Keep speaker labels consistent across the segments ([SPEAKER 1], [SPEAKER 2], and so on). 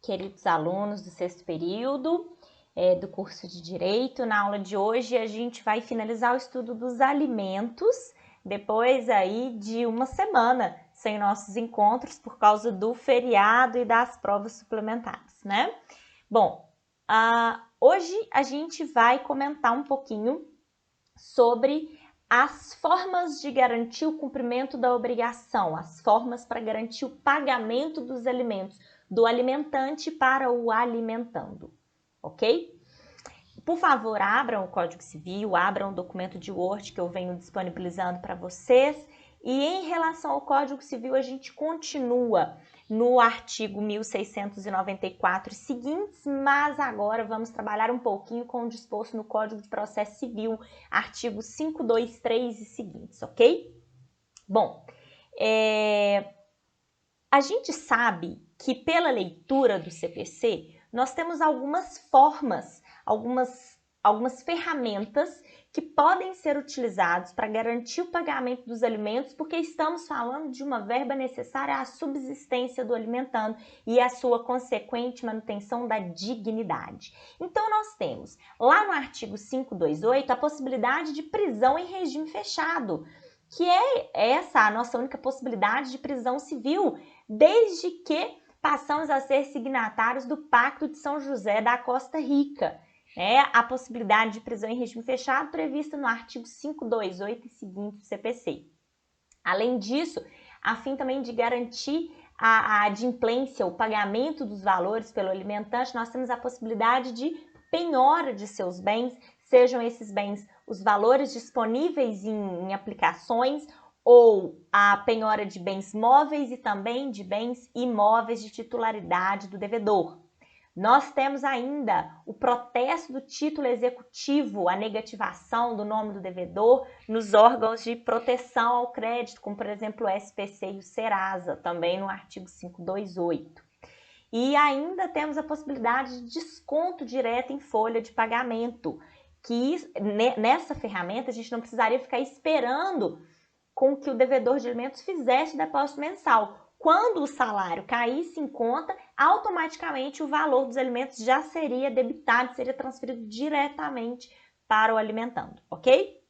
[SPEAKER 1] queridos alunos do sexto período do curso de Direito. Na aula de hoje a gente vai finalizar o estudo dos alimentos, depois aí de uma semana sem nossos encontros por causa do feriado e das provas suplementares, né? Bom, hoje a gente vai comentar um pouquinho sobre as formas de garantir o cumprimento da obrigação, as formas para garantir o pagamento dos alimentos, do alimentante para o alimentando, ok? Por favor, abram o Código Civil, abram o documento de Word que eu venho disponibilizando para vocês. E em relação ao Código Civil, a gente continua no artigo 1694 e seguintes, mas agora vamos trabalhar um pouquinho com o disposto no Código de Processo Civil, artigo 523 e seguintes, ok? Bom, a gente sabe que pela leitura do CPC, nós temos algumas formas, algumas ferramentas que podem ser utilizadas para garantir o pagamento dos alimentos, porque estamos falando de uma verba necessária à subsistência do alimentando e à sua consequente manutenção da dignidade. Então, nós temos lá no artigo 528 a possibilidade de prisão em regime fechado, que é essa a nossa única possibilidade de prisão civil, desde que passamos a ser signatários do Pacto de São José da Costa Rica. A possibilidade de prisão em regime fechado prevista no artigo 528 e seguinte do CPC. Além disso, a fim também de garantir a adimplência, o pagamento dos valores pelo alimentante, nós temos a possibilidade de penhora de seus bens, sejam esses bens os valores disponíveis em aplicações ou a penhora de bens móveis e também de bens imóveis de titularidade do devedor. Nós temos ainda o protesto do título executivo, a negativação do nome do devedor nos órgãos de proteção ao crédito, como por exemplo o SPC e o Serasa, também no artigo 528. E ainda temos a possibilidade de desconto direto em folha de pagamento, que nessa ferramenta a gente não precisaria ficar esperando com que o devedor de alimentos fizesse o depósito mensal. Quando o salário caísse em conta, automaticamente o valor dos alimentos já seria debitado, seria transferido diretamente para o alimentando, ok?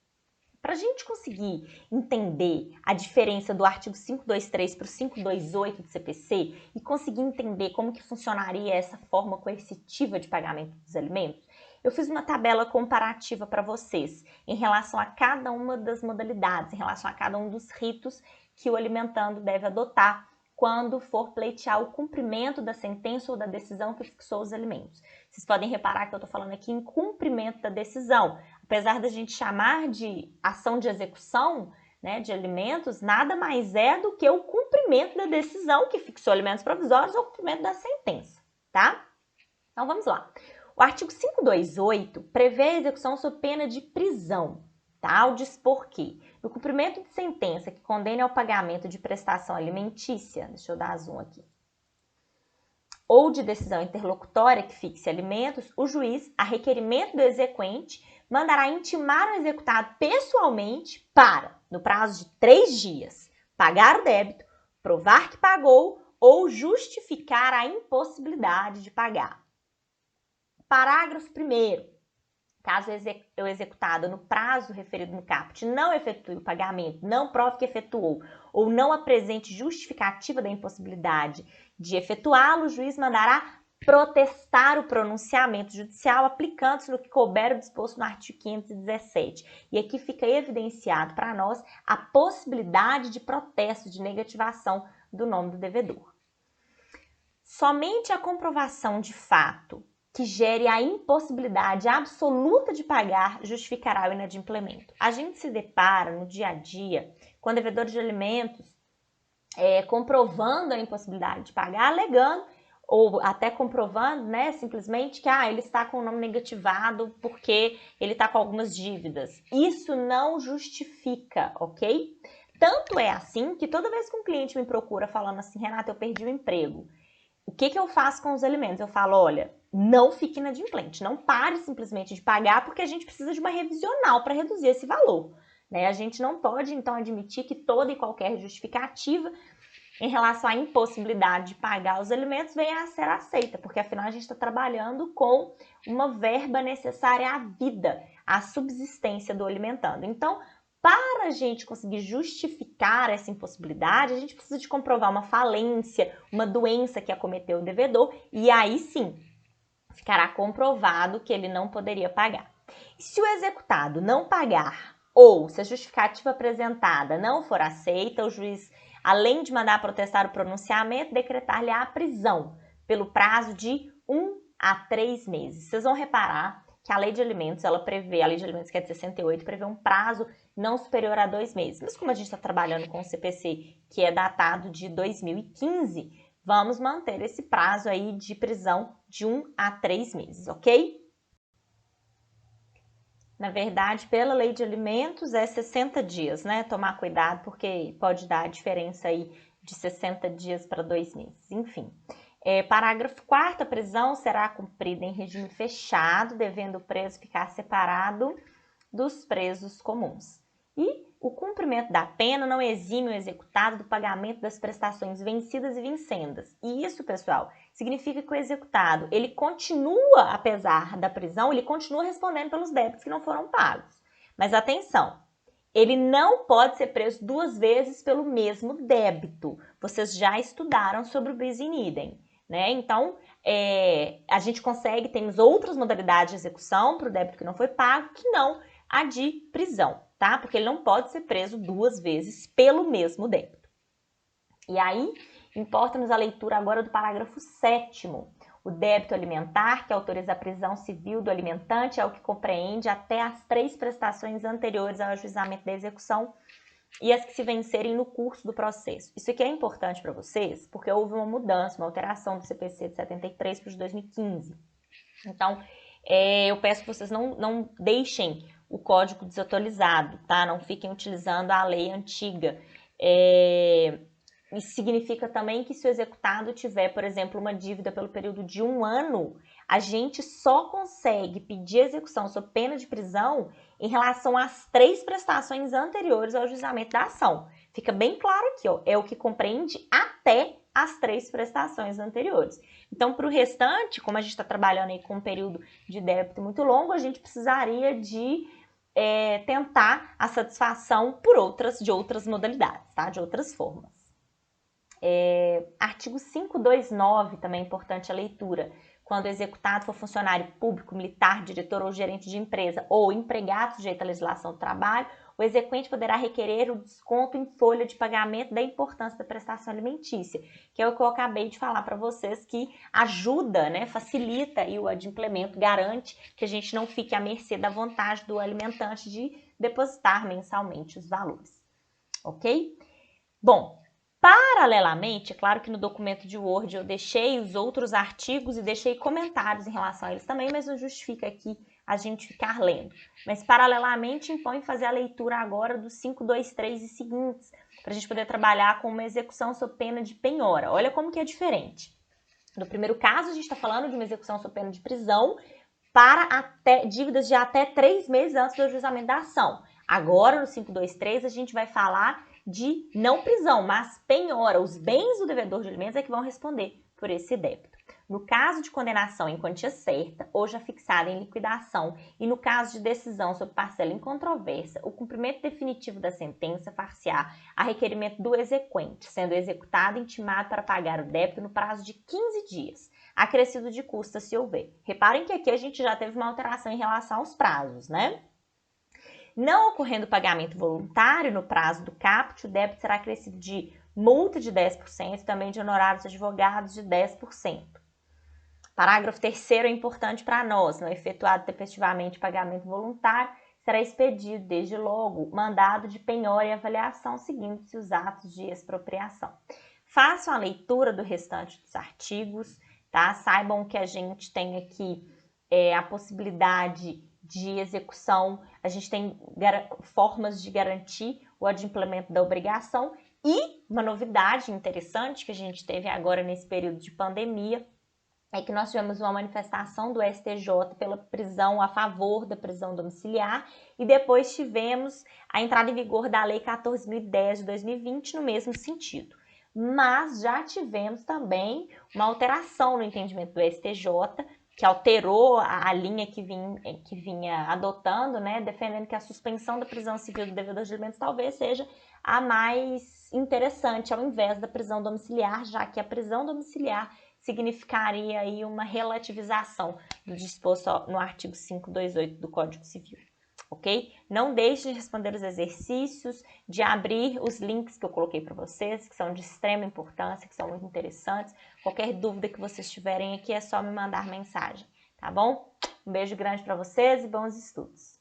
[SPEAKER 1] Para a gente conseguir entender a diferença do artigo 523 para o 528 do CPC e conseguir entender como que funcionaria essa forma coercitiva de pagamento dos alimentos, eu fiz uma tabela comparativa para vocês em relação a cada uma das modalidades, em relação a cada um dos ritos que o alimentando deve adotar quando for pleitear o cumprimento da sentença ou da decisão que fixou os alimentos. Vocês podem reparar que eu estou falando aqui em cumprimento da decisão. Apesar da gente chamar de ação de execução, né, de alimentos, nada mais é do que o cumprimento da decisão que fixou alimentos provisórios ou o cumprimento da sentença, tá? Então vamos lá. O artigo 528 prevê a execução sob pena de prisão, tá? Ao dispor que, no cumprimento de sentença que condene ao pagamento de prestação alimentícia, deixa eu dar zoom aqui, ou de decisão interlocutória que fixe alimentos, o juiz, a requerimento do exequente, mandará intimar o executado pessoalmente para, no prazo de 3 dias, pagar o débito, provar que pagou ou justificar a impossibilidade de pagar. Parágrafo 1º. Caso o executado no prazo referido no caput não efetue o pagamento, não prove que efetuou ou não apresente justificativa da impossibilidade de efetuá-lo, o juiz mandará protestar o pronunciamento judicial aplicando-se no que couber o disposto no artigo 517. E aqui fica evidenciado para nós a possibilidade de protesto, de negativação do nome do devedor. Somente a comprovação de fato que gere a impossibilidade absoluta de pagar justificará o inadimplemento. A gente se depara no dia a dia com devedores de alimentos comprovando a impossibilidade de pagar, alegando ou até comprovando, né, simplesmente que ele está com o nome negativado porque ele está com algumas dívidas. Isso não justifica, ok? Tanto é assim que toda vez que um cliente me procura falando assim, Renata, eu perdi o emprego, o que eu faço com os alimentos? Eu falo, olha, não fique inadimplente, não pare simplesmente de pagar porque a gente precisa de uma revisional para reduzir esse valor, né? A gente não pode, então, admitir que toda e qualquer justificativa em relação à impossibilidade de pagar os alimentos venha a ser aceita, porque afinal a gente está trabalhando com uma verba necessária à vida, à subsistência do alimentando. Então, para a gente conseguir justificar essa impossibilidade, a gente precisa de comprovar uma falência, uma doença que acometeu o devedor, e aí sim ficará comprovado que ele não poderia pagar. E se o executado não pagar ou se a justificativa apresentada não for aceita, o juiz, além de mandar protestar o pronunciamento, decretar-lhe a prisão pelo prazo de 1 a 3 meses. Vocês vão reparar que a lei de alimentos, ela prevê, a lei de alimentos que é de 68, prevê um prazo não superior a 2 meses. Mas como a gente está trabalhando com o CPC, que é datado de 2015, vamos manter esse prazo aí de prisão de 1 a 3 meses, ok? Na verdade, pela lei de alimentos é 60 dias, né? Tomar cuidado porque pode dar a diferença aí de 60 dias para 2 meses, enfim. Parágrafo 4º, a prisão será cumprida em regime fechado, devendo o preso ficar separado dos presos comuns. E o cumprimento da pena não exime o executado do pagamento das prestações vencidas e vincendas. E isso, pessoal, significa que o executado, ele continua, apesar da prisão, ele continua respondendo pelos débitos que não foram pagos. Mas atenção, ele não pode ser preso 2 vezes pelo mesmo débito. Vocês já estudaram sobre o bis in idem, né? Então, a gente consegue, temos outras modalidades de execução para o débito que não foi pago, que não a de prisão, tá? Porque ele não pode ser preso 2 vezes pelo mesmo débito. E aí, importa-nos a leitura agora do parágrafo 7º. O débito alimentar, que autoriza a prisão civil do alimentante, é o que compreende até as 3 prestações anteriores ao ajuizamento da execução e as que se vencerem no curso do processo. Isso aqui é importante para vocês, porque houve uma mudança, uma alteração do CPC de 73 para o de 2015. Então, eu peço que vocês não deixem o código desatualizado, tá? Não fiquem utilizando a lei antiga. Isso significa também que se o executado tiver, por exemplo, uma dívida pelo período de 1 ano, a gente só consegue pedir execução sob pena de prisão em relação às 3 prestações anteriores ao juizamento da ação. Fica bem claro aqui, ó, é o que compreende até as 3 prestações anteriores. Então, para o restante, como a gente está trabalhando aí com um período de débito muito longo, a gente precisaria de tentar a satisfação de outras modalidades, tá? De outras formas. Artigo 529, também é importante a leitura. Quando o executado for funcionário público, militar, diretor ou gerente de empresa ou empregado sujeito à legislação do trabalho, o exequente poderá requerer o desconto em folha de pagamento da importância da prestação alimentícia, que é o que eu acabei de falar para vocês, que ajuda, né, facilita aí o adimplemento, garante que a gente não fique à mercê da vontade do alimentante de depositar mensalmente os valores, ok? Bom, paralelamente, claro que no documento de Word eu deixei os outros artigos e deixei comentários em relação a eles também, mas não justifica aqui a gente ficar lendo. Mas paralelamente impõe fazer a leitura agora dos 523 e seguintes, para a gente poder trabalhar com uma execução sob pena de penhora. Olha como que é diferente. No primeiro caso, a gente está falando de uma execução sob pena de prisão para dívidas de até 3 meses antes do ajuizamento da ação. Agora, no 523, a gente vai falar de não prisão, mas penhora. Os bens do devedor de alimentos é que vão responder por esse débito. No caso de condenação em quantia certa ou já fixada em liquidação e no caso de decisão sobre parcela incontrovérsia, o cumprimento definitivo da sentença far-se-á a requerimento do exequente, sendo executado intimado para pagar o débito no prazo de 15 dias, acrescido de custa se houver. Reparem que aqui a gente já teve uma alteração em relação aos prazos, né? Não ocorrendo pagamento voluntário no prazo do caput, o débito será acrescido de multa de 10% e também de honorários de advogados de 10%. Parágrafo 3º é importante para nós. Não efetuado tempestivamente pagamento voluntário, será expedido desde logo mandado de penhora e avaliação seguindo-se os atos de expropriação. Façam a leitura do restante dos artigos, tá? Saibam que a gente tem aqui a possibilidade de execução, a gente tem formas de garantir o adimplemento da obrigação e uma novidade interessante que a gente teve agora nesse período de pandemia é que nós tivemos uma manifestação do STJ pela prisão, a favor da prisão domiciliar, e depois tivemos a entrada em vigor da Lei 14.010 de 2020 no mesmo sentido. mas já tivemos também uma alteração no entendimento do STJ, que alterou a linha que vinha adotando, né, defendendo que a suspensão da prisão civil do devedor de alimentos talvez seja a mais interessante, ao invés da prisão domiciliar, já que a prisão domiciliar significaria aí uma relativização do disposto no artigo 528 do Código Civil. Ok? Não deixe de responder os exercícios, de abrir os links que eu coloquei para vocês, que são de extrema importância, que são muito interessantes. Qualquer dúvida que vocês tiverem aqui é só me mandar mensagem, tá bom? Um beijo grande para vocês e bons estudos!